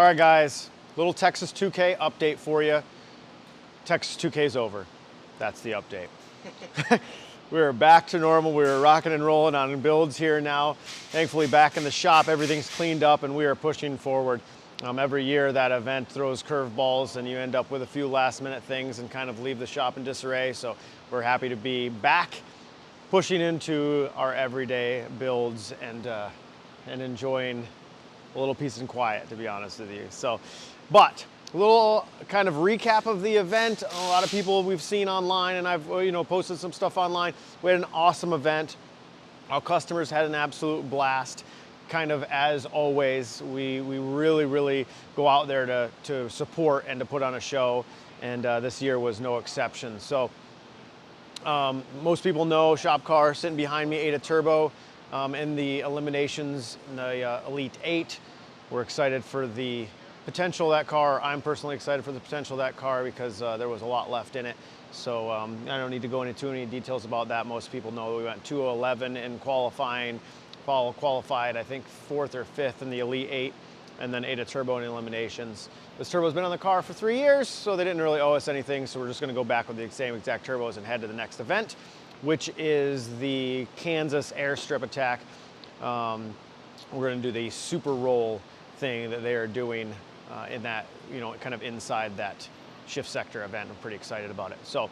right, guys, little Texas 2K update for you. Texas 2K is over. That's the update. We're back to normal. We're rocking and rolling on builds here now. Thankfully, back in the shop, everything's cleaned up and we are pushing forward. Every year that event throws curveballs and you end up with a few last minute things and kind of leave the shop in disarray. So we're happy to be back pushing into our everyday builds and enjoying a little peace and quiet, to be honest with you. So, but a little kind of recap of the event. A lot of people we've seen online, and I've posted some stuff online. We had an awesome event. Our customers had an absolute blast. Kind of as always, we really go out there to support and to put on a show, and this year was no exception. So most people know Shop Car sitting behind me, Ada Turbo, in the eliminations in the Elite 8. We're excited for the potential of that car. I'm personally excited for the potential of that car because there was a lot left in it. So I don't need to go into too many details about that. Most people know we went 2:11 in qualifying, qualified I think 4th or 5th in the Elite 8, and then Ada Turbo in eliminations. This turbo's been on the car for 3 years, so they didn't really owe us anything, so we're just gonna go back with the same exact turbos and head to the next event, which is the Kansas Airstrip Attack. We're gonna do the super roll thing that they are doing in that, kind of inside that shift sector event. I'm pretty excited about it. So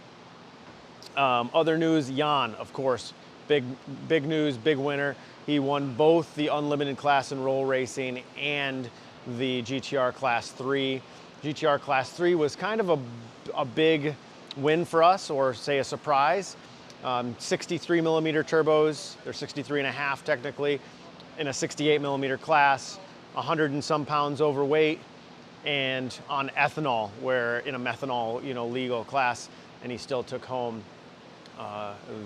other news, Jan, of course, big news, big winner. He won both the Unlimited Class and Roll Racing and the GTR Class 3. GTR Class 3 was kind of a big win for us, or say a surprise. 63 millimeter turbos, they're 63 and a half technically, in a 68 millimeter class, 100 and some pounds overweight, and on ethanol, where in a methanol, legal class, and he still took home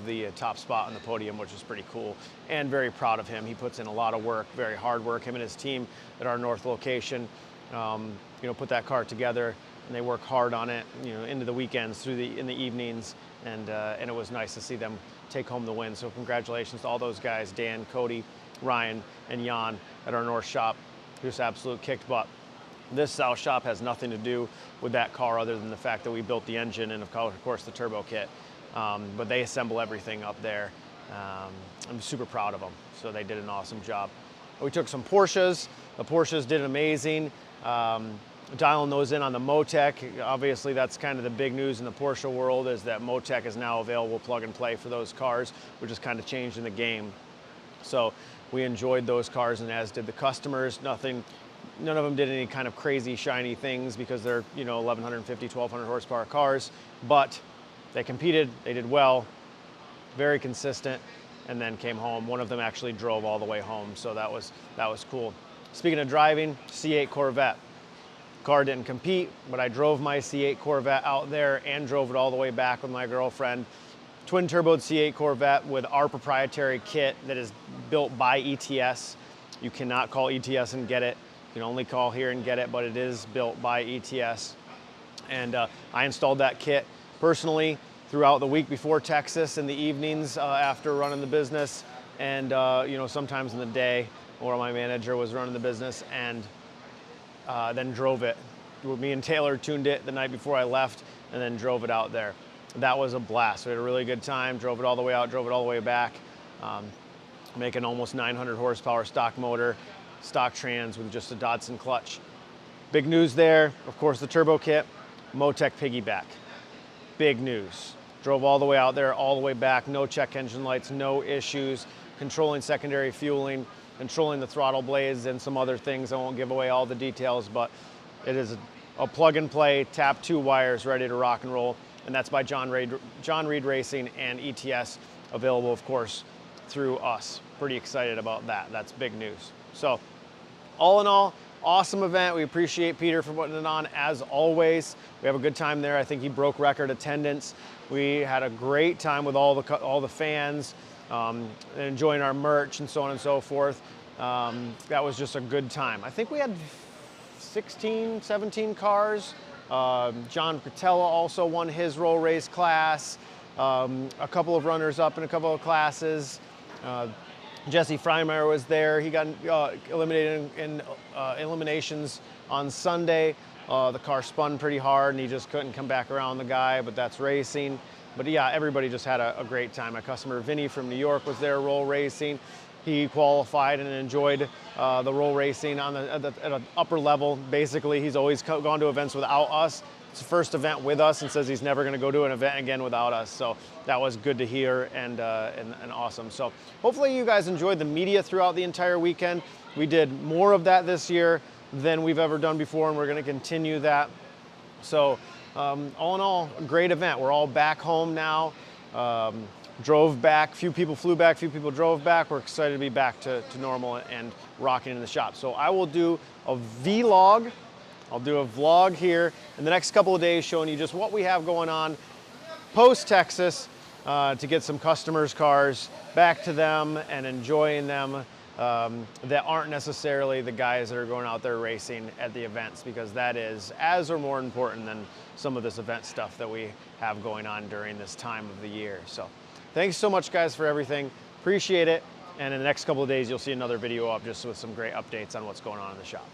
the top spot on the podium, which is pretty cool, and very proud of him. He puts in a lot of work, very hard work. Him and his team at our North location, put that car together, and they work hard on it, into the weekends, in the evenings, and it was nice to see them take home the win. So congratulations to all those guys, Dan, Cody, Ryan, and Jan at our North shop. Just absolute kicked butt. This South shop has nothing to do with that car other than the fact that we built the engine and of course the turbo kit. But they assemble everything up there. I'm super proud of them. So they did an awesome job. We took some Porsches. The Porsches did amazing. Dialing those in on the Motec. Obviously that's kind of the big news in the Porsche world, is that Motec is now available plug and play for those cars, which is kind of changing the game. So we enjoyed those cars, and as did the customers. None of them did any kind of crazy shiny things because they're 1150, 1200 horsepower cars, but they competed, they did well, very consistent, and then came home. One of them actually drove all the way home, so that was cool. Speaking of driving, C8 Corvette. Car didn't compete, but I drove my C8 Corvette out there and drove it all the way back with my girlfriend. Twin turboed C8 Corvette with our proprietary kit that is built by ETS. You cannot call ETS and get it. You can only call here and get it, but it is built by ETS. And I installed that kit personally throughout the week before Texas, in the evenings after running the business, and sometimes in the day where my manager was running the business, and then drove it. Me and Taylor tuned it the night before I left and then drove it out there. That was a blast. We had a really good time, drove it all the way out, drove it all the way back, making almost 900 horsepower stock motor, stock trans with just a Dodson clutch. Big news there, of course, the turbo kit, Motec piggyback. Big news. Drove all the way out there, all the way back, no check engine lights, no issues, controlling secondary fueling, controlling the throttle blades and some other things. I won't give away all the details, but it is a plug and play, tap 2 wires, ready to rock and roll. And that's by John Reed Racing and ETS, available, of course, through us. Pretty excited about that. That's big news. So, all in all, awesome event. We appreciate Peter for putting it on, as always. We have a good time there. I think he broke record attendance. We had a great time with all the fans, enjoying our merch and so on and so forth. That was just a good time. I think we had 16, 17 cars. John Patella also won his roll race class. A couple of runners up in a couple of classes. Jesse Freimeyer was there. He got eliminated in eliminations on Sunday. The car spun pretty hard and he just couldn't come back around the guy, but that's racing. But yeah, everybody just had a great time. My customer Vinny from New York was there roll racing. He qualified and enjoyed the roll racing at an upper level. Basically, he's always gone to events without us. It's the first event with us and says he's never going to go to an event again without us. So that was good to hear and awesome. So hopefully you guys enjoyed the media throughout the entire weekend. We did more of that this year than we've ever done before, and we're going to continue that. So all in all, a great event. We're all back home now. Drove back, few people flew back, few people drove back. We're excited to be back to normal and rocking in the shop. So I will do a vlog. I'll do a vlog here in the next couple of days showing you just what we have going on post-Texas to get some customers' cars back to them and enjoying them that aren't necessarily the guys that are going out there racing at the events, because that is as or more important than some of this event stuff that we have going on during this time of the year. So thanks so much, guys, for everything. Appreciate it. And in the next couple of days, you'll see another video up just with some great updates on what's going on in the shop.